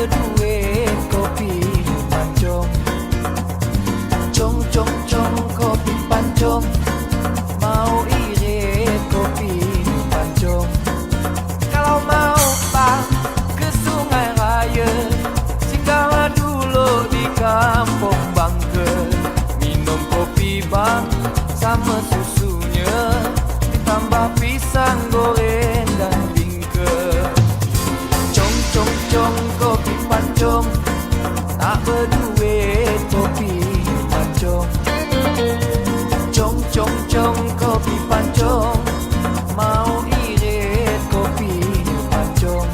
berdua kopi pancong. Cong cong cong kopi pancong, mau irit kopi pancong. Kalau mau bang ke Sungai Raya, singgah dulu di Kampung Bangke. Minum kopi bang sama susunya, ditambah pisang goreng dan bingke. Cong cong cong kopi pancong, tak berduit kopi pancong. Cong cong cong kopi pancong, mau irit kopi pancong.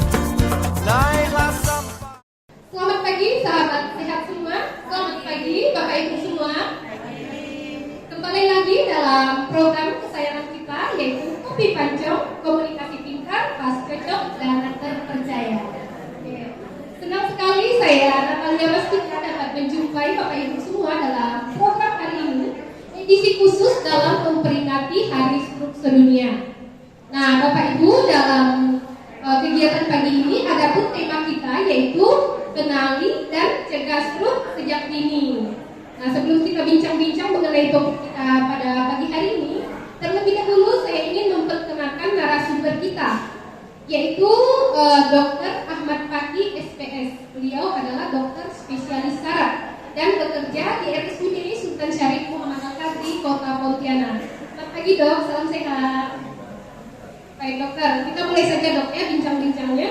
Naiklah sampai. Selamat pagi sahabat sehat semua. Selamat pagi Bapak Ibu semua. Kembali lagi dalam program kesayangan kita, yaitu Kopi Pancong, Komunikasi Pintar, Pas Cocok dan Terpercaya. Senang sekali saya Natalia Mastika dapat menjumpai Bapak Ibu semua dalam program hari ini, edisi khusus dalam memperingati Hari Stroke Sedunia. Nah, Bapak Ibu, dalam kegiatan pagi ini ada pun tema kita, yaitu kenali dan cegah stroke sejak dini. Nah, sebelum kita bincang-bincang mengenai topik kita pada pagi hari ini, terlebih dahulu saya ingin memperkenalkan narasumber kita, yaitu Dr. Ahmad Fakih SPS. Beliau adalah dokter spesialis saraf dan bekerja di RSUD Sultan Syarif Muhammad Al-Qadri, Kota Pontianak. Selamat pagi dok, salam sehat. Baik dokter, kita mulai saja dok ya bincang-bincangnya.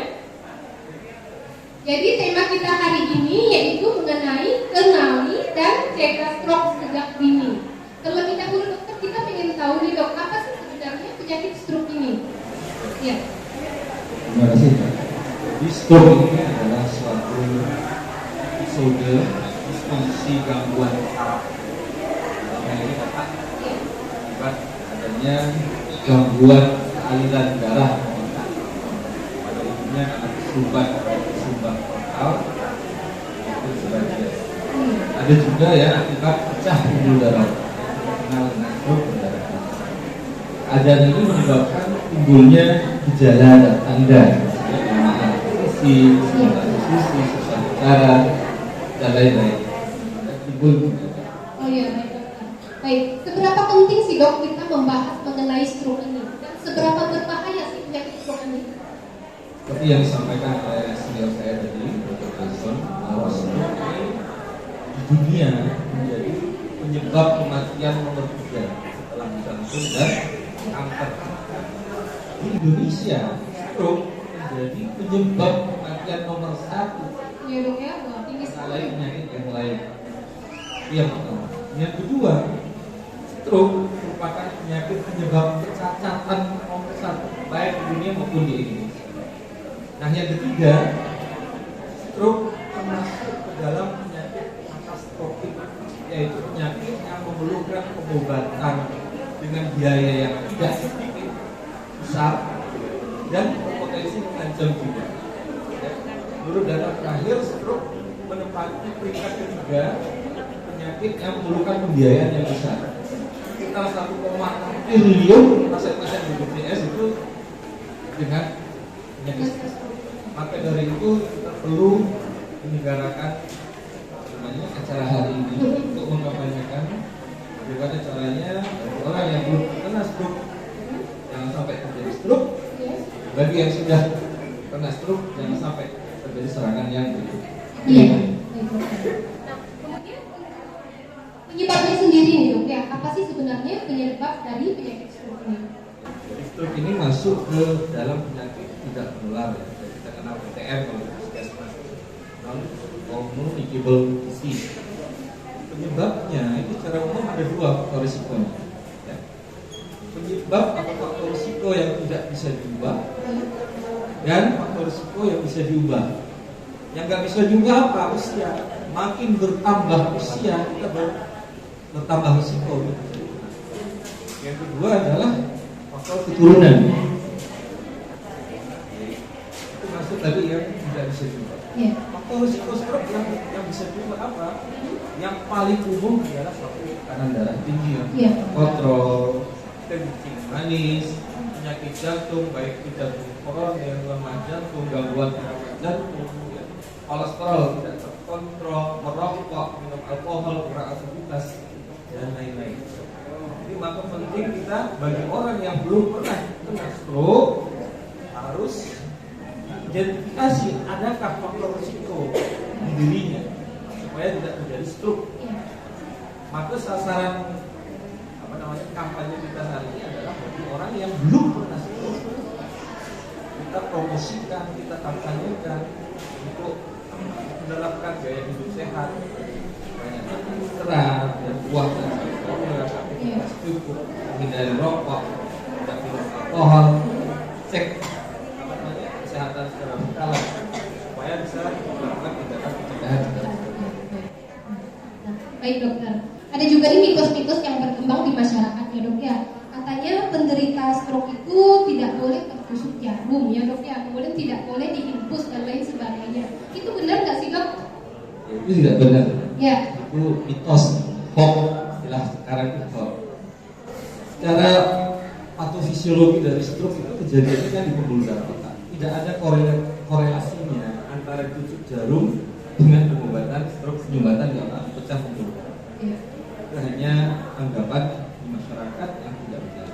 Jadi tema kita hari ini yaitu mengenai kenali dan cegah stroke sejak dini. Terlebih dahulu dokter, kita ingin tahu nih dok, apa sih sebenarnya penyakit stroke ini? Ya. Terima kasih. Jadi stroke ini adalah suatu episode disfungsi gangguan saraf. Dalam ini dapat akibat adanya gangguan aliran darah pada umumnya sumbat frontal itu sebagian. Ada juga ya akibat pecah pembuluh darah, dikenal dengan stroke perdarahan. Keadaan ini menyebabkan timbulnya gejala dan tanda sisi, susah bicara, dan lain-lain. Timbul. Oh iya, baik dokter. Baik, seberapa penting sih dok kita membahas mengenai stroke ini? Dan seberapa berbahaya sih penyakit stroke ini? Seperti yang disampaikan oleh senior saya tadi, Dr. Tyson, bahwa stroke ini di dunia menjadi penyebab kematian nomor 3 setelah jantung dan kanker. Di Indonesia, stroke menjadi penyebab kematian nomor 1. Iya dok ya, tinggi sekali. Penyakit yang lain. Yang pertama. Yang kedua, stroke merupakan penyakit penyebab kecacatan nomor 1 baik di dunia maupun di Indonesia. Nah, yang ketiga, stroke termasuk ke dalam penyakit katastrofik, yaitu penyakit yang memerlukan pengobatan dengan biaya yang tidak sedikit, besar, dan berpotensi mengancam juga. Menurut data terakhir, stroke menempati peringkat ketiga penyakit yang memerlukan pembiayaan yang besar. Sekitar 1,6 triliun pasien-pasien BPJS itu dengan penyakit stroke. Maka dari itu kita perlu menyelenggarakan acara hari ini untuk mengkampanyekan bagaimana caranya orang yang belum kena stroke jangan sampai terjadi stroke, bagi yang sudah kena stroke jangan sampai terjadi serangan yang berikutnya. Iya. Nah, kemudian penyebabnya sendiri nih dok ya, apa sih sebenarnya penyebab dari penyakit stroke ini? Jadi stroke ini masuk ke dalam penyakit tidak menular ya. Kita kenal PTM kalau non-communicable disease. Penyebabnya itu secara umum ada 2 faktor risikonya. Ya. Penyebab atau faktor risiko yang tidak bisa diubah dan faktor risiko yang bisa diubah. Yang nggak bisa diubah apa? Usia. Makin bertambah usia kita bertambah risiko. Yang kedua adalah faktor keturunan. Itu masuk tadi yang tidak bisa diubah. Faktor risiko stroke yang bisa diubah apa? Yang paling umum adalah satu tekanan darah tinggi, kontrol, kencing manis, penyakit jantung, baik itu jantung koroner, lemah jantung, gangguan jantung, kolesterol tidak terkontrol, merokok, minum alkohol, kurang aktivitas, dan lain-lain. Jadi maka penting kita bagi orang yang belum pernah kena stroke harus identifikasi adakah faktor risiko di dirinya supaya tidak terjadi stroke. Maka sasaran kampanye kita hari ini adalah bagi orang yang belum pernah stroke. Kita promosikan, kita kampanyekan untuk menerapkan gaya hidup sehat, banyak makan serat dan buah dan sebagainya, aktivitas cukup, menghindari rokok, tidak minum alkohol, cek kesehatan secara berkala supaya bisa melakukan tindakan pencegahan. Baik dokter, ada juga nih mitos-mitos yang berkembang di masyarakat ya dok ya. Katanya penderita stroke itu tidak boleh tertusuk jarum ya dok ya, kemudian tidak boleh diinfus dan lain sebagainya. Itu benar nggak sih dok? Itu tidak benar. Ya. Itu mitos, hoax, istilah sekarang itu hoax. Secara patofisiologi dari stroke itu kejadiannya kan di pembuluh darah otak. Tidak ada korelasinya antara tusuk jarum dengan pengobatan stroke, penyumbatan di otak pecah pembuluh darah. Itu hanya anggapan di masyarakat yang tidak benar.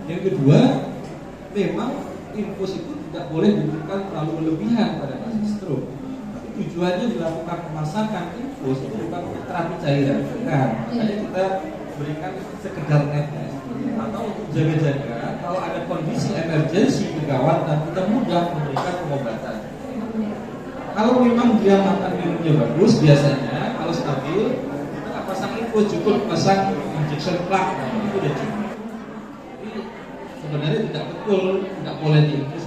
Yang kedua, memang infus itu tidak boleh diberikan terlalu berlebihan pada pasien stroke. Tapi tujuannya dilakukan pemasakan infus itu bukan untuk terapi cairan. Kan? Makanya kita berikan sekedar netes atau untuk jaga-jaga kalau ada kondisi emergensi kegawatan kita mudah memberikan pengobatan. Kalau memang dia makan minumnya bagus, biasanya kalau stabil kita pasang infus, cukup pasang injection plug, itu udah cukup. Sebenarnya tidak betul, tidak boleh diinfus.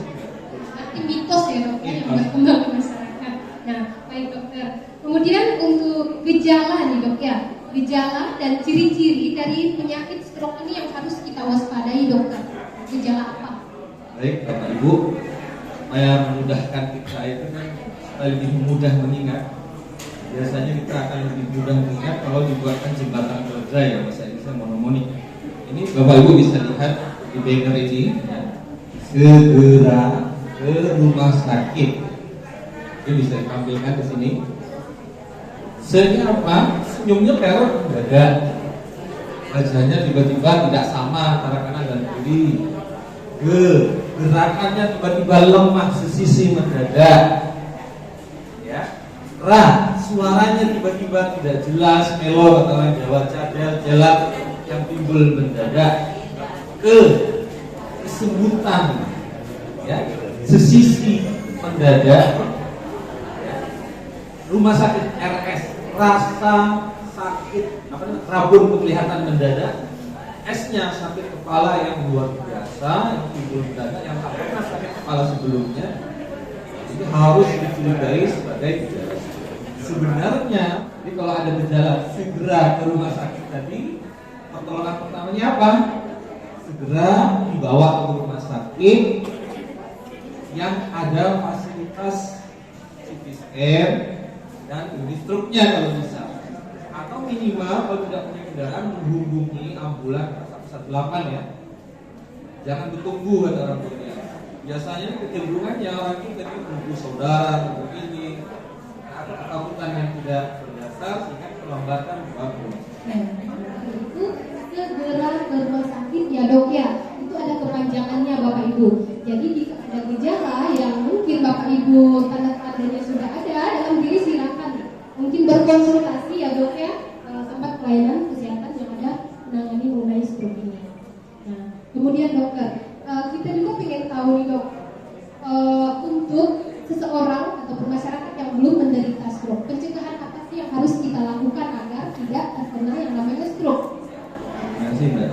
Arti mitos ya dokter yang berkembang di masyarakat. Nah, baik dokter. Kemudian untuk gejala nih dok ya, gejala dan ciri-ciri dari penyakit stroke ini yang harus kita waspadai dokter. Gejala apa? Baik Bapak Ibu, supaya memudahkan kita itu kan lebih mudah mengingat. Biasanya kita akan lebih mudah mengingat kalau dibuatkan jembatan kerja ya, bahasa Inggrisnya monomonik. Ini Bapak Ibu bisa lihat di banner ini ya. Segera ke rumah sakit. Ini bisa ditampilkan di sini. Sebenarnya apa? Senyumnya pelor mendadak. Wajahnya tiba-tiba tidak sama antara kanan dan kiri. Gerakannya tiba-tiba lemah sesisi mendadak. Ya. Suaranya tiba-tiba tidak jelas, melo atau orang Jawa cadel, jelas yang timbul mendadak. Kesemutan, ya, sesisi mendadak, ya. Rumah sakit RS, rasa sakit, rabun kelihatan mendadak, S-nya sakit kepala yang luar biasa, yang timbul mendadak, yang tak pernah sakit kepala sebelumnya, ini harus dicurigai sebagai gejala. Sebenarnya, jadi kalau ada gejala segera ke rumah sakit tadi, pertolongan pertamanya apa? Segera dibawa ke rumah sakit yang ada fasilitas CT scan dan unit struknya kalau bisa, atau minimal kalau tidak punya kendaraan menghubungi ambulan 118 ya. Jangan bertunggu kata orang tuanya. Biasanya kecenderungannya orang itu tadi menunggu saudara, menunggu ini, atau ketakutan yang tidak berdasar sehingga perlambatan waktu. Itu segera ke rumah sakit ya dok ya. Itu ada kepanjangannya Bapak Ibu. Jadi jika ada gejala yang mungkin Bapak Ibu tanda-tandanya sudah ada dalam diri, silakan mungkin berkonsultasi ya dok ya, tempat pelayanan kesehatan yang ada menangani mengenai stroke ini. Nah, kemudian dokter, kita juga ingin tahu nih dok, untuk seseorang atau masyarakat yang belum menderita stroke, pencegahan apa sih yang harus kita lakukan agar tidak terkena yang namanya stroke? Terima kasih Mbak.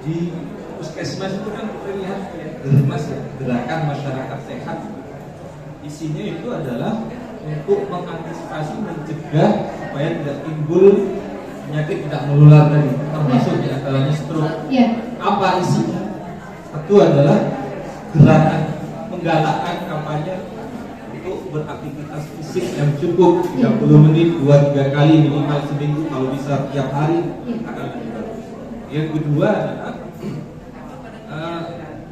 Di puskesmas itu kan kita lihat ya, germas ya, gerakan masyarakat sehat. Isinya itu adalah untuk mengantisipasi, mencegah supaya tidak timbul penyakit tidak menular tadi, termasuk di antaranya stroke. Apa isinya? Satu adalah gerakan menggalakkan kampanye untuk beraktivitas fisik yang cukup 30 menit 2-3 kali minimal seminggu, kalau bisa tiap hari akan lebih bagus. Yang kedua adalah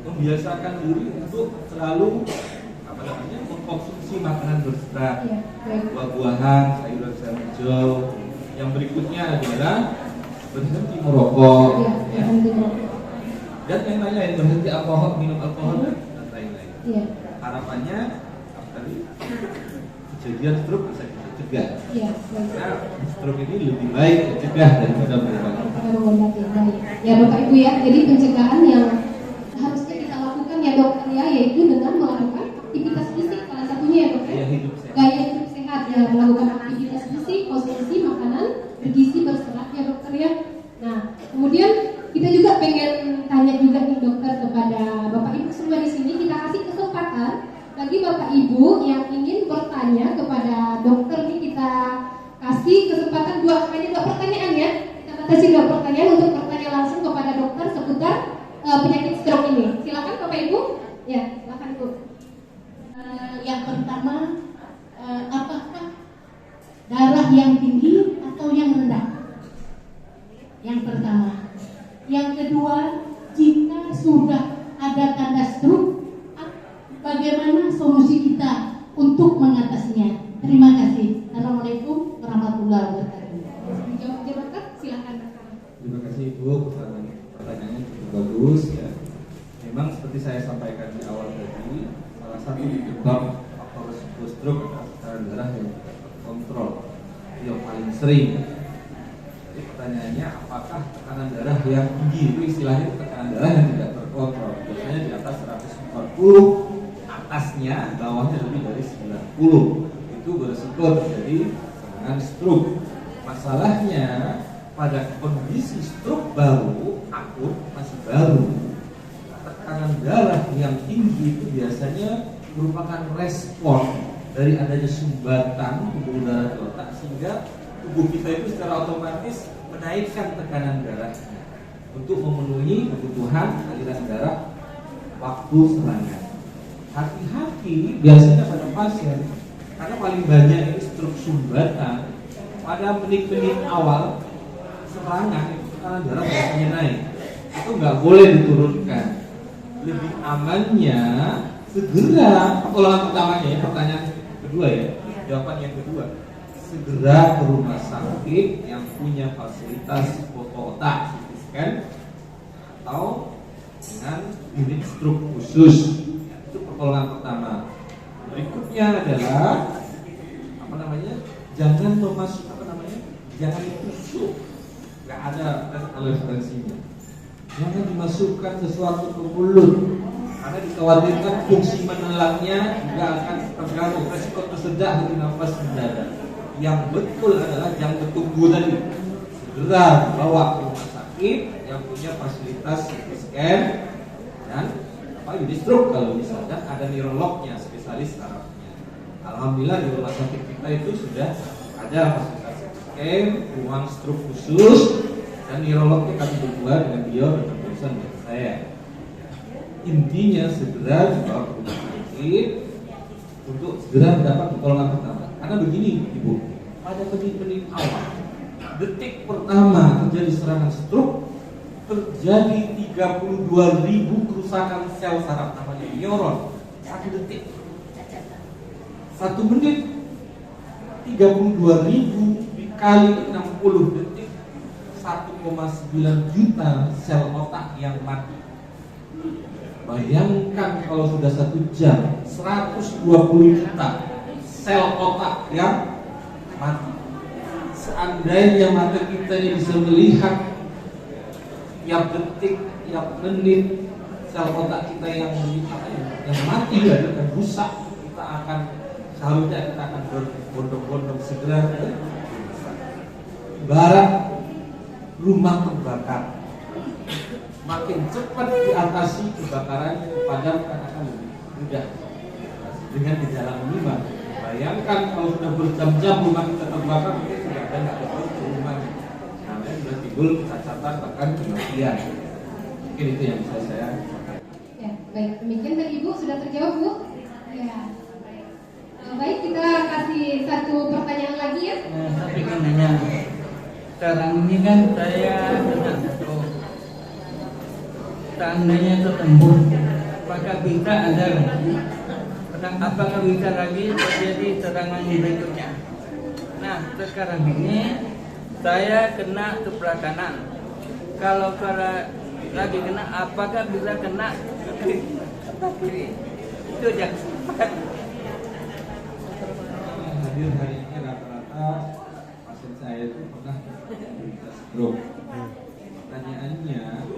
membiasakan diri untuk selalu mengkonsumsi konsumsi makanan berserat, Iya, baik. buah-buahan, sayuran-sayuran hijau. Yang berikutnya adalah berhenti merokok, Iya, ya. berhenti merokok. Dan yang lain-lain, berhenti alkohol, minum alkohol dan lain-lain. Iya, Harapannya apa tadi? Kejadian stroke bisa kita cegah. iya, baik. Karena stroke ini lebih baik dicegah daripada mengobati. Pada mengobati, baik. Ya Bapak Ibu ya, jadi pencegahan yang harusnya kita lakukan ya dokter ya, yaitu dengan melakukan aktivitas fisik salah satunya ya dok ya. Gaya hidup sehat. Gaya hidup sehat ya, melakukan aktivitas fisik, konsumsi makanan bergizi berserat ya dokter ya. Nah, kemudian kita juga pengen tanya juga nih dokter kepada Bapak Ibu semua di sini, kita kasih kesempatan bagi Bapak Ibu yang ingin bertanya kepada dokter nih, kita kasih kesempatan hanya dua pertanyaan ya. Kita batasi 2 pertanyaan untuk bertanya langsung kepada dokter seputar penyakit stroke ini. Silakan Bapak Ibu. Ya, silakan Bu. Yang pertama, apakah darah yang tinggi atau yang rendah? Yang pertama. Yang kedua, jika sudah ada tanda stroke, bagaimana solusi kita untuk mengatasinya? Terima kasih. Assalamualaikum warahmatullahi wabarakatuh. Dijawab aja dokter, silakan dokter. Terima kasih Ibu, pertanyaannya cukup bagus ya. Memang seperti saya sampaikan di awal tadi, salah satu penyebab faktor risiko stroke adalah tekanan darah yang tidak terkontrol, itu yang paling sering. Jadi pertanyaannya, apakah tekanan darah yang tinggi, itu istilahnya tekanan darah yang tidak terkontrol, biasanya di atas 140, atasnya, bawahnya lebih dari 90, itu berisiko terjadi serangan stroke. Masalahnya pada kondisi stroke baru, akut, masih baru, tekanan darah yang tinggi itu biasanya merupakan respon dari adanya sumbatan pembuluh darah di otak, sehingga tubuh kita itu secara otomatis menaikkan tekanan darahnya untuk memenuhi kebutuhan aliran darah waktu serangan. Hati-hati biasanya pada pasien, karena paling banyak ini stroke sumbatan pada menit-menit awal serangan, itu tekanan darah biasanya naik. Itu nggak boleh diturunkan. Lebih amannya segera, pertolongan pertamanya ya, pertanyaan kedua ya, jawaban yang kedua, segera ke rumah sakit yang punya fasilitas foto otak, CT scan, atau dengan unit stroke khusus. Itu pertolongan pertama. Berikutnya adalah jangan jangan ditusuk, nggak ada referensinya. Jangan dimasukkan sesuatu ke mulut, karena dikhawatirkan fungsi menelangnya juga akan terganggu, resiko tersedak dari nafas mendadak. Yang betul adalah jangan bertunggu tadi, segera bawa ke rumah sakit yang punya fasilitas CT scan dan unit stroke kalau misalnya ada neurolognya, spesialis sarafnya. Alhamdulillah di rumah sakit kita itu sudah ada fasilitas CT scan, ruang stroke khusus, dan neurolognya kami berdua dengan beliau Dr. Johnson dan saya. Intinya segera dibawa ke rumah sakit untuk segera mendapat pertolongan pertama. Karena begini Ibu, pada menit-menit awal, detik pertama terjadi serangan stroke, terjadi 32.000 kerusakan sel saraf namanya neuron. 1 detik, 1 menit 32.000 dikali 60 detik, 1,9 juta sel otak yang mati. Bayangkan kalau sudah 1 jam, 120 juta sel otak yang mati. Seandainya mata kita ini bisa melihat tiap detik, tiap menit sel otak kita yang mati dan rusak, kita akan seharusnya kita akan berbondong-bondong segera ke rumah sakit. Ibarat rumah terbakar, makin cepat diatasi kebakarannya, dipadamkan akan lebih mudah. Dengan gejala minimal, bayangkan kalau sudah berjam-jam rumah kita terbakar, mungkin sudah ada nggak tahu ke rumahnya, namanya sudah timbul kecacatan bahkan kematian. Mungkin itu yang bisa saya sampaikan. Ya, baik. Demikian dari Ibu sudah terjawab Bu. Ya. Baik, kita kasih 1 pertanyaan lagi ya. Saya ingin nanya, sekarang ini kan saya sedang stroke. Seandainya itu sembuh, apakah bisa ada lagi Nah, apakah bisa lagi terjadi serangan berikutnya? Nah, sekarang ini saya kena sebelah kanan. Kalau para lagi kena, apakah bisa kena kiri? Itu aja. Hadir hari ini rata-rata pasien saya itu pernah menderita stroke. Pertanyaannya,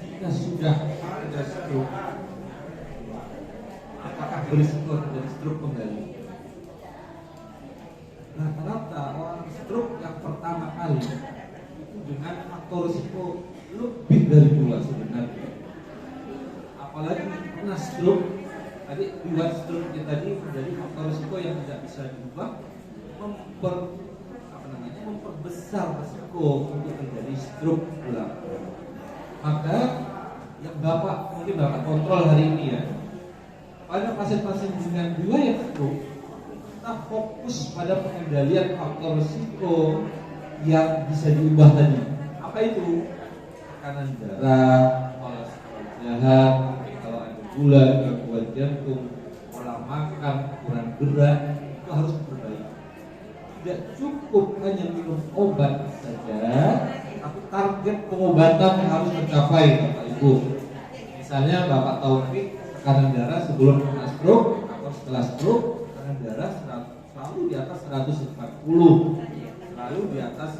jika sudah ada stroke, apakah berisiko terjadi stroke kembali? Rata-rata orang stroke yang pertama kali itu dengan faktor risiko lebih dari 2 sebenarnya. Apalagi kena stroke, tadi riwayat stroke-nya tadi menjadi faktor risiko yang tidak bisa diubah, memperbesar risiko untuk terjadi stroke ulang. Maka yang mungkin Bapak kontrol hari ini ya, pada pasien-pasien dengan riwayat stroke, kita fokus pada pengendalian faktor risiko yang bisa diubah tadi. Apa itu? Tekanan darah, kolesterol jahat, kalau ada gula, gangguan jantung, pola makan, kurang gerak, itu harus diperbaiki. Tidak cukup hanya minum obat saja, tapi target pengobatan harus tercapai, Bapak Ibu. Misalnya Bapak Taufik, tekanan darah sebelum kena stroke atau setelah stroke, tekanan darah selalu di atas 140, selalu di atas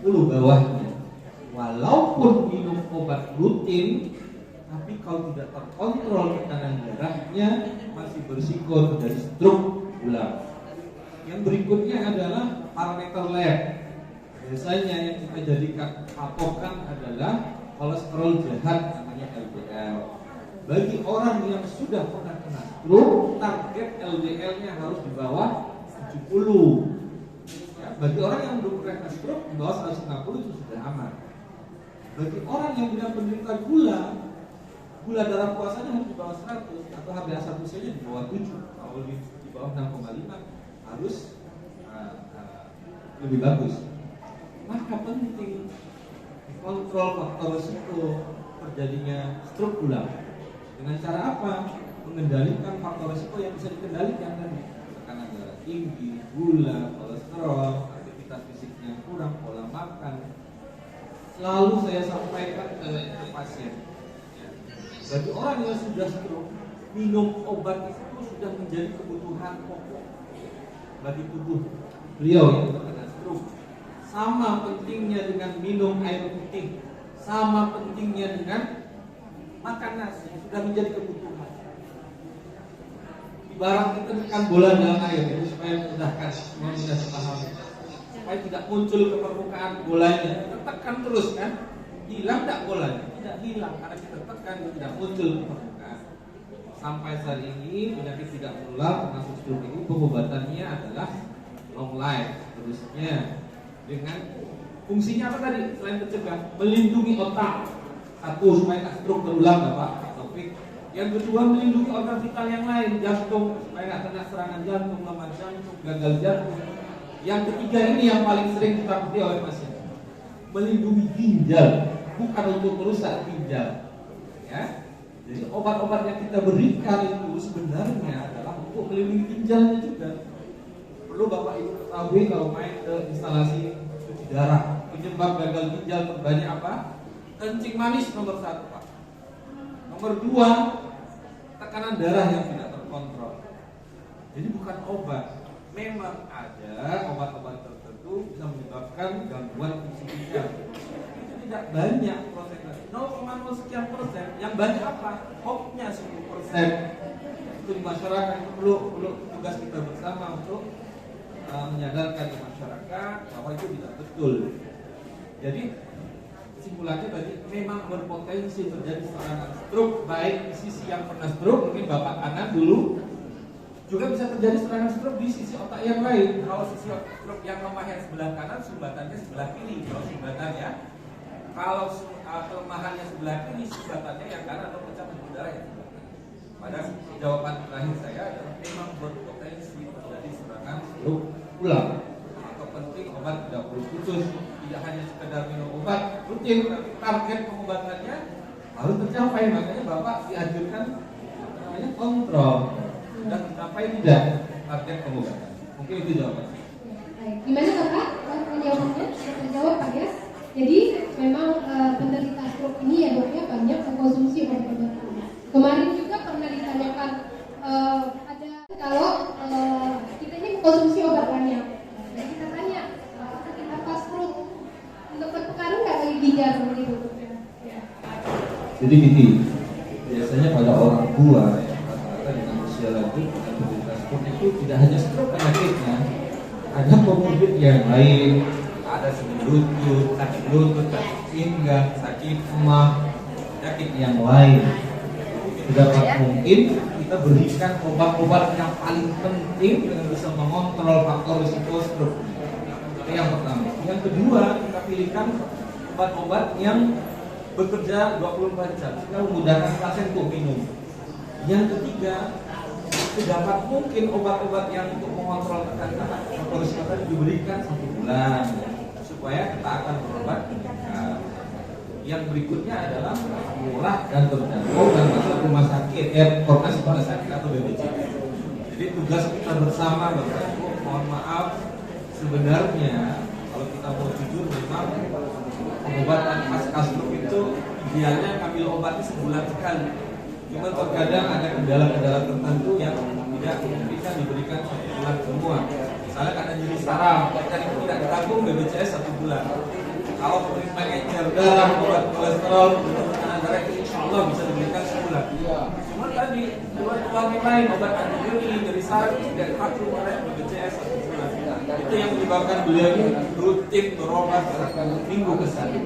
90 bawahnya. Walaupun minum obat rutin, tapi kalau tidak terkontrol tekanan darahnya masih berisiko terjadi stroke ulang. Yang berikutnya adalah parameter lab. Biasanya yang kita jadikan patokan adalah kolesterol jahat, namanya LDL. Bagi orang yang sudah pernah kena stroke, target LDL-nya harus di bawah 70. Ya, bagi orang yang belum pernah kena stroke, di bawah 160 itu sudah aman. Bagi orang yang tidak menderita gula darah puasanya harus di bawah 100 atau HbA1c-nya di bawah 7. Kalau di bawah 6,5 harus lebih bagus. Maka penting kontrol faktor risiko terjadinya stroke ulang. Dengan cara apa? Mengendalikan faktor risiko yang bisa dikendalikan tadi. Tekanan darah tinggi, gula, kolesterol, aktivitas fisik yang kurang, pola makan. Selalu saya sampaikan ke pasien. Bagi orang yang sudah stroke, minum obat itu sudah menjadi kebutuhan pokok bagi tubuh beliau yang terkena stroke. Sama pentingnya dengan minum air putih, sama pentingnya dengan makan nasi, sudah menjadi kebutuhan. Ibarat kita tekan bola dalam air itu supaya memudahkan, mudah dipahami, supaya tidak muncul ke permukaan bolanya. Kita tekan terus kan, hilang tak bolanya? Tidak hilang karena kita tekan itu tidak muncul ke permukaan. Sampai saat ini penyakit tidak menular termasuk stroke ini pengobatannya adalah long life. Terusnya dengan fungsinya apa tadi? Selain mencegah, melindungi otak. Satu, supaya tak stroke berulang, Bapak Taufik. Yang kedua, melindungi organ vital yang lain, jantung, supaya tak kena serangan jantung, lemah jantung, gagal jantung. Yang ketiga ini yang paling sering ditakuti oleh pasien, melindungi ginjal, bukan untuk merusak ginjal. Ya. Jadi obat-obat yang kita berikan itu sebenarnya adalah untuk melindungi ginjalnya juga. Perlu Bapak Ibu ketahui kalau main ke instalasi cuci darah, penyebab gagal ginjal terbanyak apa? Kencing manis nomor 1, Pak. Nomor 2, tekanan darah yang tidak terkontrol. Jadi bukan obat. Memang ada obat-obat tertentu bisa menyebabkan gangguan fungsi ginjal. Itu tidak banyak prosentase, 0,0 sekian persen. Yang banyak apa? Hoax-nya 10%. Itu di masyarakat itu perlu tugas kita bersama untuk menyadarkan di masyarakat bahwa itu tidak betul. Jadi kesimpulannya tadi memang berpotensi terjadi serangan stroke, baik di sisi yang pernah stroke, mungkin Bapak kanan dulu, juga bisa terjadi serangan stroke di sisi otak yang lain. Kalau sisi stroke yang lemah yang sebelah kanan, sumbatannya sebelah kiri. Kalau sumbatannya, kalau kelemahannya sebelah kiri, sumbatannya yang kanan atau pecah pembuluh darah yang sebelah kanan. Pada jawaban terakhir saya adalah memang berpotensi terjadi serangan stroke ulang. Atau penting obat tidak perlu putus, tidak hanya sekedar minum obat rutin, tapi target pengobatannya harus tercapai. Makanya Bapak dianjurkan namanya kontrol. sudah mencapai tidak target pengobatan. Mungkin itu jawabannya. Baik. Gimana Bapak? Jawabannya sudah terjawab Pak ya? Jadi memang penderita stroke ini ya dok ya banyak mengkonsumsi obat-obatan. Kemarin juga pernah ditanyakan ada kalau kita ini mengkonsumsi obat banyak. Dan kita tanya apakah kita stroke untuk berpengaruh nggak bagi ginjal begitu? Ya. Jadi gini, biasanya pada orang tua rata-rata dengan usia lanjut dengan penderita stroke itu tidak hanya stroke penyakitnya, ada komorbid yang lain, ada sakit lutut, sakit pinggang, sakit emah, penyakit yang lain. Sedapat mungkin kita berikan obat-obat yang paling penting dengan bisa mengontrol faktor risiko stroke. Itu yang pertama. Yang kedua, kita pilihkan obat-obat yang bekerja 24 jam sehingga memudahkan pasien untuk minum. Yang ketiga, sedapat mungkin obat-obat yang untuk mengontrol tekanan faktor risiko tadi diberikan 1 bulan supaya kita akan berobat meningkat. Yang berikutnya adalah murah dan terjangkau dan masuk rumah sakit, Kornas rumah sakit atau BPJS. Jadi tugas kita bersama Bapak Ibu, mohon maaf sebenarnya kalau kita mau jujur memang pengobatan pasca stroke itu idealnya ambil obatnya sebulan sekali. Cuma terkadang ada kendala-kendala tertentu yang tidak bisa diberikan 1 bulan semua. Misalnya karena nyeri saraf, dan itu tidak ditanggung BPJS 1 bulan. Kalau pemerintah encer darah, obat kolesterol, tekanan darah itu insya Allah bisa diberikan sebulan. Cuma tadi keluar yang lain, obat antibioti, nyeri saraf tidak ditanggung oleh BPJS 1 bulan. Itu yang menyebabkan beliau ini rutin berobat minggu ke sana.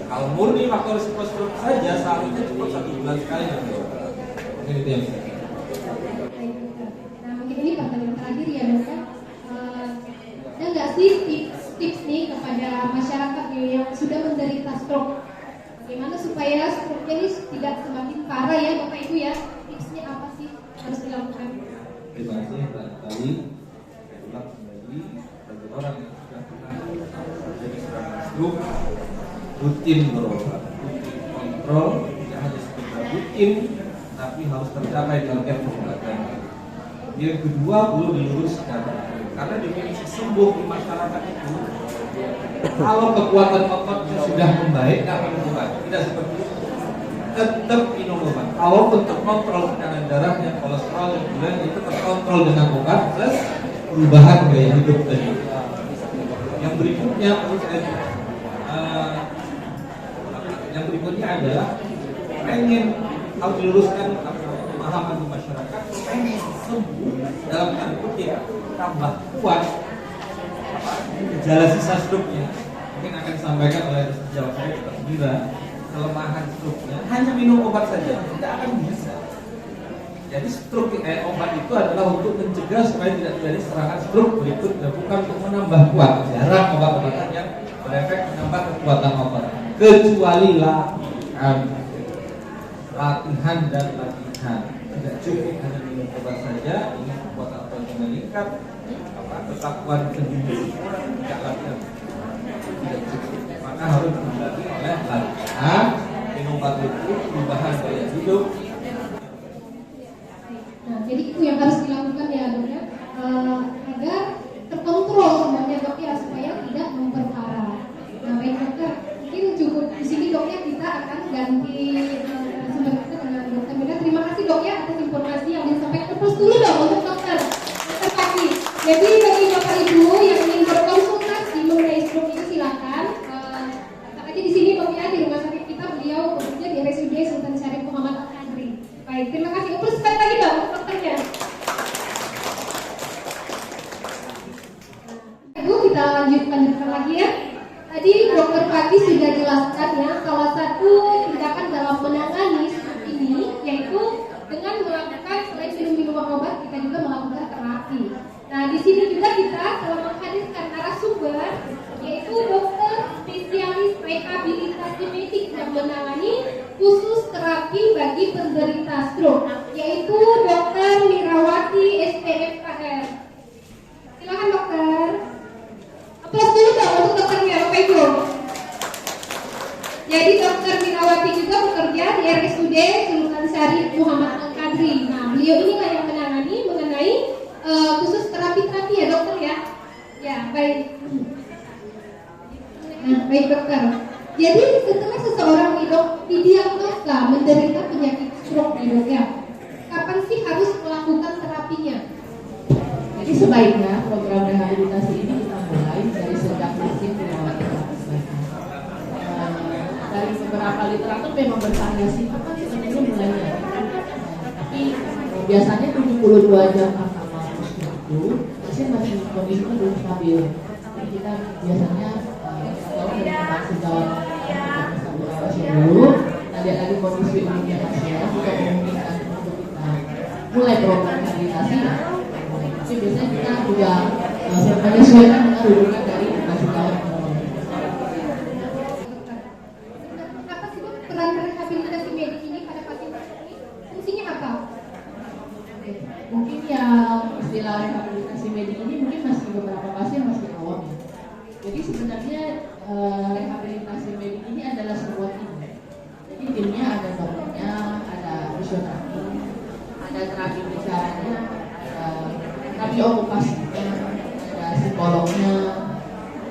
Kalau murni faktor risiko stroke saja seharusnya cukup 1 bulan sekali. Mungkin itu yang saya. Nah mungkin ini pertanyaan terakhir ya dok. Ada nggak sih tips nih kepada masyarakat yang sudah menderita stroke? Bagaimana supaya stroke-nya ini tidak semakin parah ya Bapak Ibu ya? Tipsnya apa sih harus dilakukan? Terima kasih tadi. Ulang kembali bagi orang yang sudah pernah menjadi serangan stroke, rutin berobat, rutin kontrol, tidak hanya sekedar rutin, tapi harus tercapai target pengobatan. Yang kedua perlu diluruskan, karena definisi sembuh di masyarakat itu, kalau kekuatan ototnya sudah membaik, tidak minum obat, tidak seperti itu. Tetap minum obat. Kalau untuk kontrol tekanan darahnya, kolesterol, gula itu terkontrol dengan obat plus perubahan gaya hidup tadi. Yang berikutnya perlu yang berikutnya adalah pengen harus diluruskan pemahaman di masyarakat, pengen sembuh dalam tanda kutip tambah kuat gejala sisa stroke-nya mungkin akan disampaikan oleh sejawat saya Dr. Dira, kelemahan stroke-nya hanya minum obat saja tidak akan bisa. Jadi stroke obat itu adalah untuk mencegah supaya tidak terjadi serangan stroke berikutnya, bukan untuk menambah kuat. Jarang obat-obatan yang berefek menambah kekuatan obat, kecuali latihan dan latihan. Tidak cukup hanya minum obat saja, ini kekuatan obatnya meningkat, ketakuan sendiri tidak latihan tidak cukup. Maka harus dilatih oleh latihan, minum obat itu, perubahan gaya hidup. Nah, jadi itu yang harus dilakukan ya dok ya, agar terkontrol semuanya dok ya, supaya tidak memperparah. Nah baik dokter, mungkin cukup di sini dok ya, kita akan ganti sumber kita dengan dokter Mira. Terima kasih dok ya atas informasi yang disampaikan. Terus dulu dong untuk dokter Pagi. Jadi bagi bapak ibu yang ingin berkonsultasi mengenai stroke itu silakan. Aja di sini dok ya, di rumah sakit kita beliau bekerja di RSUD Sultan Syarif Muhammad Al-Qadri. Baik, terima kasih. Terus sekali lagi dong dokternya. Ibu kita lanjutkan lagi ya. Tadi dokter Pagi sudah jelaskan ya, salah satu tindakan dalam menangani stroke ini yaitu dengan melakukan selain minum obat kita juga melakukan terapi. Nah di sini juga kita telah menghadirkan narasumber yaitu dokter spesialis rehabilitasi medik yang menangani khusus terapi bagi penderita stroke yaitu Dr. Mirawati SPFKR. Silakan dokter. Aplaus dulu dong untuk dokternya, Bapak Ibu. Jadi Dr. Mirawati juga bekerja di RSUD Sultan Syarif Muhammad Al-Qadri. Nah, beliau inilah yang menangani kasih ya dokter ya. Ya, baik. Nah, baik dokter. Jadi setelah seseorang nih dok didiagnosa menderita penyakit stroke nih dok ya, kapan sih harus melakukan terapinya? Jadi sebaiknya program rehabilitasi ini kita mulai dari sejak masih perawat dari beberapa literatur memang bervariasi kapan sebenarnya mulainya. Tapi biasanya 72 jam pertama itu pasien masih kondisinya belum stabil. Jadi kita biasanya kalau dari teman sejauh pasien dulu, nah lihat lagi kondisi umumnya pasien, kita memungkinkan untuk kita mulai program rehabilitasi. Tapi biasanya kita juga menyesuaikan dengan rujukan dari pasien sejauh. Apa sih dok peran rehabilitasi medik ini pada pasien ini? Fungsinya apa? Mungkin ya istilah rehabilitasi medik ini mungkin masih beberapa pasien masih awam ya. Jadi sebenarnya rehabilitasi medik ini adalah sebuah tim. Jadi timnya ada dokternya, ada fisioterapi, ada terapi bicaranya, ada terapi okupasinya, ada psikolognya.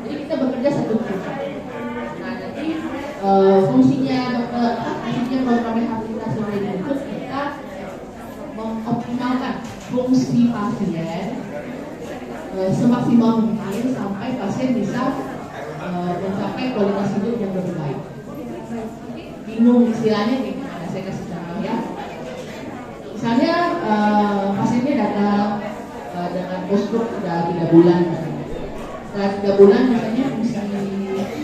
Jadi kita bekerja satu tim. Nah nanti fungsinya dokter, fungsinya program rehabilitasi medik itu kita mengoptimalkan fungsi pasien semaksimal mungkin sampai pasien bisa mencapai kualitas hidup yang lebih baik. Bingung istilahnya gimana? Saya kasih contoh ya. Misalnya pasiennya datang dengan post-stroke sudah 3 bulan. Setelah 3 bulan misalnya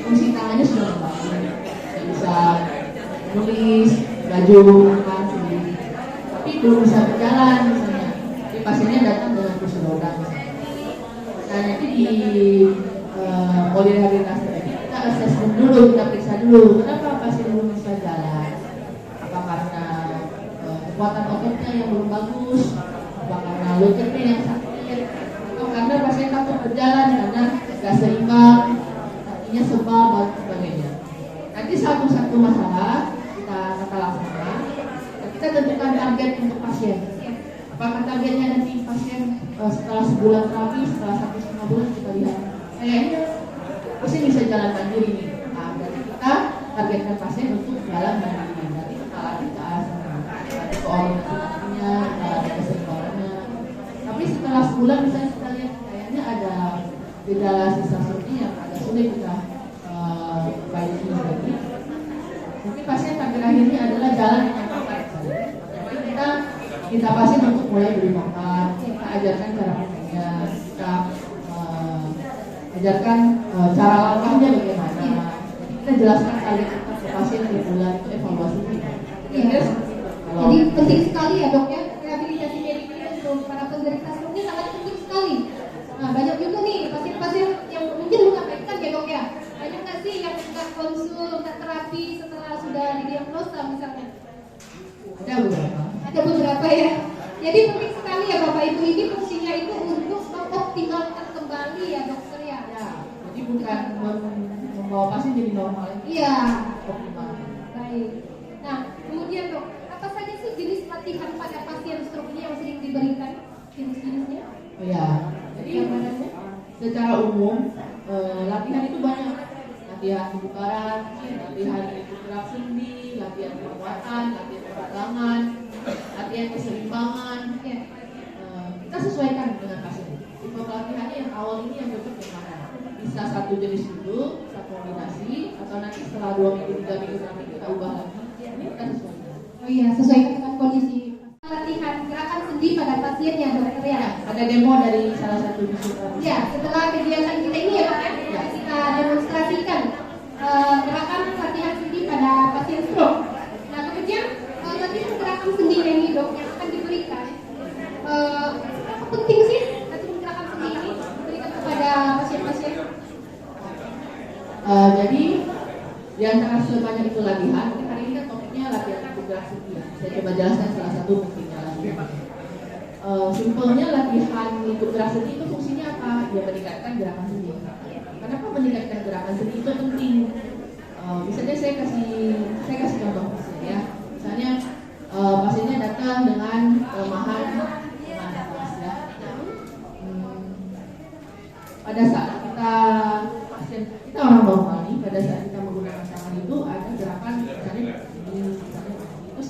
fungsi tangannya sudah membangun, bisa menulis, baju, makan sendiri. Tapi belum bisa berjalan misalnya. Jadi pasiennya datang dengan kursi roda misalnya. Nah nanti di polirehabilitasi ini kita assessment dulu, kita periksa dulu kenapa pasien belum bisa jalan. Apa karena kekuatan ototnya yang belum bagus, apa karena lututnya yang sakit, atau karena pasien takut berjalan karena gak seimbang, kakinya sebal dan sebagainya. Nanti satu-satu masalah kita tata laksana. Kita tentukan target untuk pasien. Apakah targetnya nanti pasien setelah sebulan terapi, setelah 1,5 bulan kita lihat kayaknya pasien bisa jalan mandiri nih. Nah, berarti kita targetkan pasien untuk jalan mandiri. Nanti kita latih ke arah sana, latih koordinasinya, latih keseimbangannya. Tapi setelah sebulan misalnya kita lihat kayaknya ada gejala sisa struknya yang agak sulit kita perbaiki lagi. Mungkin pasien target akhirnya adalah jalan yang tepat. Kita pasien untuk mulai beri makan, kita ajarkan cara makannya, kita ajarkan cara langkahnya bagaimana. Jadi kita jelaskan target kita ke pasien di bulan itu evaluasi kita. Iya. Jadi penting sekali ya dok ya, rehabilitasi medik ini untuk para penderita stroke sangat penting sekali. Nah banyak juga nih pasien-pasien yang mungkin mengabaikan ya dok ya. Banyak nggak sih yang nggak konsul, nggak terapi setelah sudah didiagnosa misalnya? Ada beberapa ya. Jadi penting sekali ya Bapak Ibu, ini fungsinya itu untuk mengoptimalkan kembali ya dokter ya. Jadi bukan membawa pasien jadi normal. Iya. Optimal. Baik. Nah kemudian dok, apa saja sih jenis latihan pada pasien stroke ini yang sering diberikan? Jenis-jenisnya? Oh ya. Jadi secara umum latihan itu banyak. Latihan kebugaran, latihan gerak sendi, latihan kekuatan, latihan keratangan, latihan keseimbangan. Ya. Kita sesuaikan dengan pasien. Tipe pelatihannya yang awal ini yang cocok dengan mana? Bisa satu jenis dulu, satu kombinasi, atau nanti setelah 2 minggu, 3 minggu nanti kita ubah lagi. Ini kita sesuaikan. Oh iya, sesuaikan dengan kondisi. Latihan gerakan sendi pada pasien ya dokter ya. Ada demo dari salah satu fisioterapi. Ya, setelah kegiatan kita ini ya Pak ya, kita demonstrasikan gerakan latihan sendi pada pasien stroke. Nah kemudian latihan gerakan sendi ini dok yang akan diberikan, apa penting sih latihan gerakan sendi ini diberikan kepada pasien-pasien? Jadi di antara sebanyak itu latihan, hari ini kan topiknya latihan gerak sendi. Saya coba jelaskan salah satu pentingnya latihan. Simpelnya latihan untuk gerak sendi itu fungsinya apa? Dia meningkatkan gerakan sendi. Kenapa meningkatkan gerakan sendi itu penting? Misalnya saya kasih contoh pasien ya. Misalnya pasiennya datang dengan kelemahan nafas ya.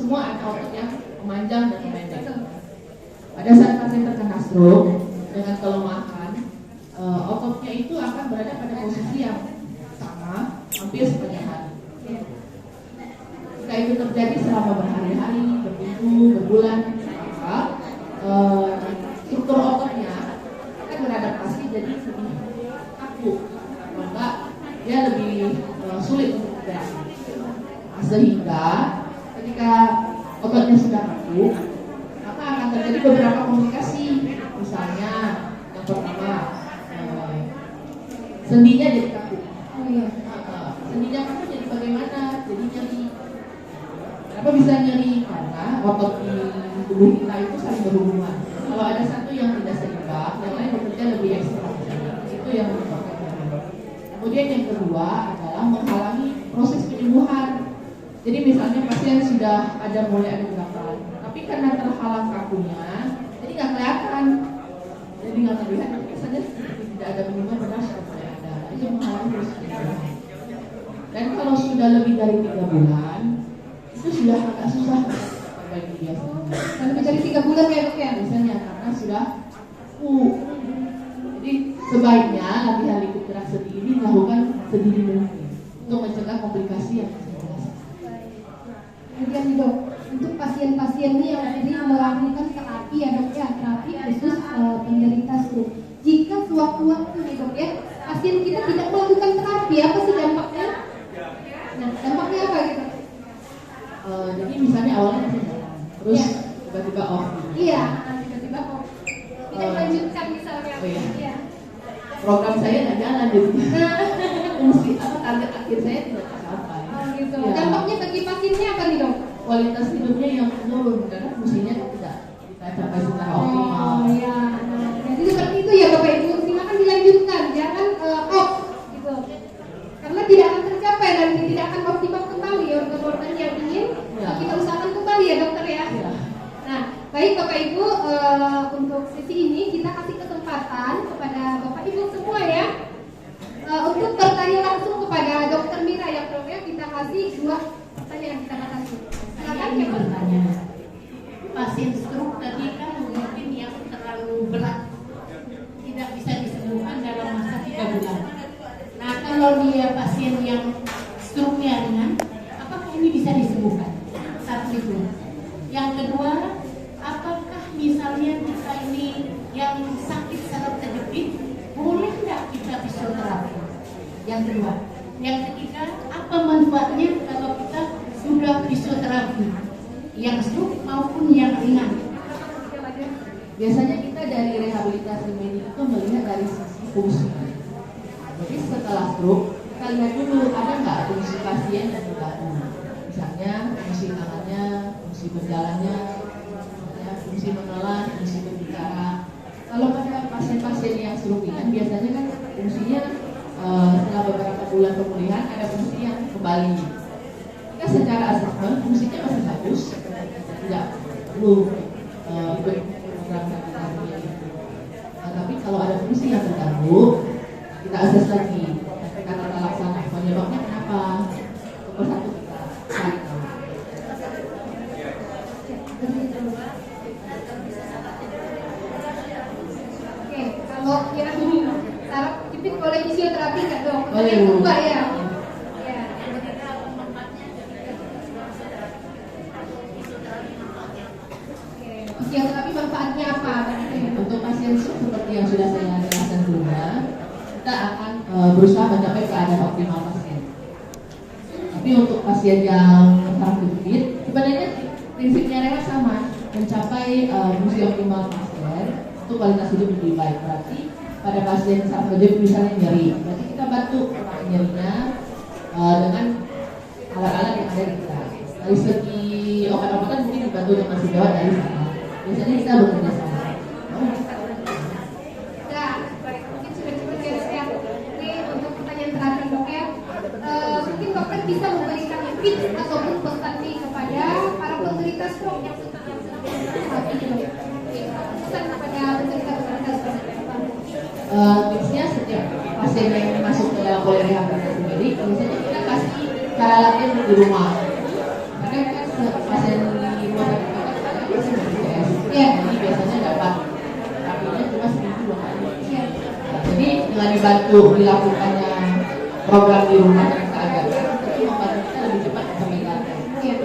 semua ada otot yang memanjang dan memendek. Pada saat pasien terkena stroke dengan kelemahan, ototnya itu akan berada pada posisi yang sama hampir sepanjang hari. Jika itu terjadi selama berhari-hari, berminggu, berbulan, maka struktur ototnya akan beradaptasi jadi lebih kaku, maka dia lebih sulit untuk bergerak. Sehingga ketika ototnya sudah kaku, maka akan terjadi beberapa komplikasi. Misalnya yang pertama, sendinya jadi kaku. Sendinya kaku jadi bagaimana? Jadi nyeri. Kenapa bisa nyeri? Karena otot di tubuh kita itu saling berhubungan. Kalau ada satu yang tidak seimbang, yang lain bekerja lebih ekstra. Itu yang menyebabkan nyeri. Kemudian yang kedua adalah menghalangi proses penyembuhan. Jadi misalnya pasien sudah mulai ada gerakan, tapi karena terhalang kakunya, jadi nggak kelihatan, jadi nggak terlihat. Biasanya tidak ada penyembuhan padahal sudah mulai ada. Itu menghalangi proses penyembuhan. Dan kalau sudah lebih dari 3 bulan, itu sudah agak susah bagi biasanya. Dan lebih dari 3 bulan ya dok ya? Biasanya karena sudah Jadi sebaiknya latihan likuid gerak sendi ini dilakukan sedini mungkin untuk mencegah komplikasi yang Kemudian dok, untuk pasien-pasien ini yang sering melakukan terapi ya dok ya, terapi khusus penderita stroke. Jika sewaktu-waktu nih dok ya, pasien kita tidak melakukan terapi, apa sih dampaknya? Nah, dampaknya apa gitu? Jadi misalnya awalnya masih jalan, terus Ya. tiba-tiba off. Iya, tiba-tiba kok tidak melanjutkan misalnya. Oh, iya. Iya. Program saya nggak jalan jadi fungsi target akhir saya tidak tercapai. Oh gitu. Ya. Dampaknya bagi pasiennya apa nih dok? Kualitas hidupnya yang menurun karena fungsinya tidak kita capai secara optimal. Oh iya. Jadi seperti itu ya Bapak Ibu, silakan dilanjutkan, jangan off gitu. Karena tidak akan tercapai dan tidak akan optimal kembali organ-organ yang ingin Ya. kita usahakan kembali ya dokter ya. Ya. Nah, baik Bapak Ibu, untuk sesi ini kita kasih kesempatan kepada Bapak Ibu semua ya untuk bertanya langsung kepada Dokter Mira ya Prof ya. Kita kasih 2 pertanyaan kita batasi. Silakan Ini ya Pak. bertanya, pasien stroke tadi kan mungkin yang terlalu berat tidak bisa disembuhkan dalam masa 3 bulan. Nah, kalau dia pasien yang stroke-nya ringan, apakah ini bisa disembuhkan? Satu itu. Yang kedua, apakah misalnya kita ini yang sakit saraf terjepit, boleh nggak kita fisioterapi? Yang kedua. Yang ketiga, apa manfaatnya kalau kita sudah fisioterapi yang stroke maupun yang ringan? Biasanya kita dari rehabilitasi medik itu melihat dari sisi fungsi. Jadi setelah stroke kita lihat dulu ada nggak fungsi pasien yang terganggu. Misalnya fungsi tangannya, fungsi berjalannya, ya, fungsi menelan, fungsi berbicara. Kalau pada pasien-pasien yang stroke ringan biasanya kan fungsinya setelah beberapa bulan pemulihan ada fungsi yang kembali. Kita secara asesmen fungsinya masih bagus, tidak perlu ikut program rehabilitasi itu. Tapi kalau ada fungsi yang terganggu, kita akses lagi. Kita tata laksana penyebabnya kenapa. Nomor 1 kita cari tahu. Oke, kalau yang saraf jepit boleh fisioterapi nggak dok? Boleh. Yang kedua ya. Ya. Oke, fisioterapi manfaatnya apa? Untuk pasien stroke seperti yang sudah saya jelaskan sebelumnya, kita akan berusaha mencapai keadaan optimal pasien. Tapi untuk pasien yang saraf jepit, sebenarnya prinsipnya rela sama, mencapai fungsi optimal pasien untuk kualitas hidup lebih baik. Berarti pada pasien saraf jepit misalnya nyeri, berarti kita bantu orang nyerinya dengan alat-alat yang ada di kita. Dari segi obat-obatan mungkin dibantu dengan sejauh dari sana. Biasanya kita bekerja sama. Nah, baik, mungkin sudah cukup ya dok ya. Ini untuk pertanyaan terakhir dok ya. Mungkin dokter bisa memberikan tips ataupun pesan nih kepada para penderita stroke yang sedang terapi dok. Pesan kepada penderita stroke. Tipsnya setiap pasien yang masuk ke dalam poliklinik medik, biasanya kita kasih cara latihan di rumah. Karena kan pasien bantu dilakukannya program di rumah dan keagamaan, itu membantu kita lebih cepat sampai datang. Iya.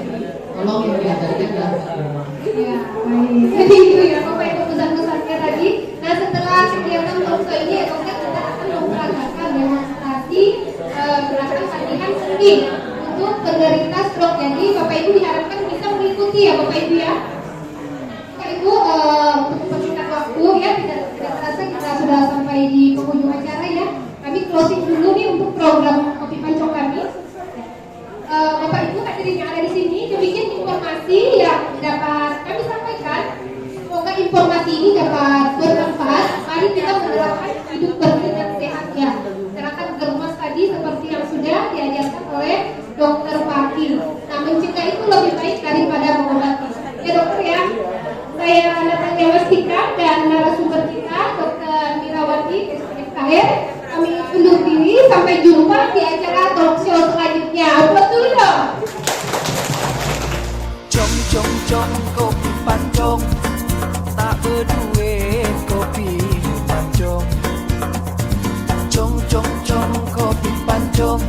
Tolong yang diajarkan dilakukan di rumah. Ya, baik. Jadi itu ya Bapak Ibu pesan-pesannya tadi. Nah setelah kegiatan talkshow ini ya Bapak kita akan memperagakan demonstrasi gerakan latihan seni untuk penderita stroke. Jadi Bapak Ibu diharapkan bisa mengikuti ya Bapak Ibu ya. Bapak Ibu untuk mempersingkat waktu ya tidak terasa kita sudah sampai di penghujung acara ya. Kami closing dulu nih untuk program Kopi Pancong kami. Bapak Ibu hadirin yang ada di sini, demikian informasi yang dapat kami sampaikan. Semoga informasi ini dapat bermanfaat. Mari kita menerapkan hidup bersih dan sehat ya. Serahkan germas tadi seperti yang sudah diajarkan oleh Dokter Pati. Nah, mencegah itu lebih baik daripada mengobati. Ya dokter ya. Saya Natalia Wastika dan narasumber kita Dokter Mirawati SPKR. Kami undur diri, sampai jumpa di acara talk show selanjutnya. Aplaus dulu dong. Cong cong cong kopi pancong, tak berduit kopi pancong. Cong cong cong kopi pancong,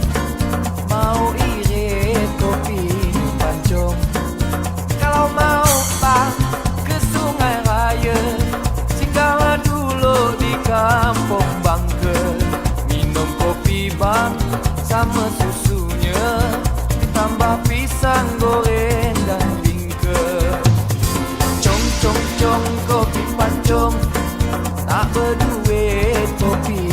mau irit kopi pancong. Kalau mau bang ke Sungai Raya, singgahlah dulu di Kampung Bangke. Minum kopi bang sama susunya, ditambah pisang goreng dan bingke. Cong cong cong kopi pancong, tak berduit kopi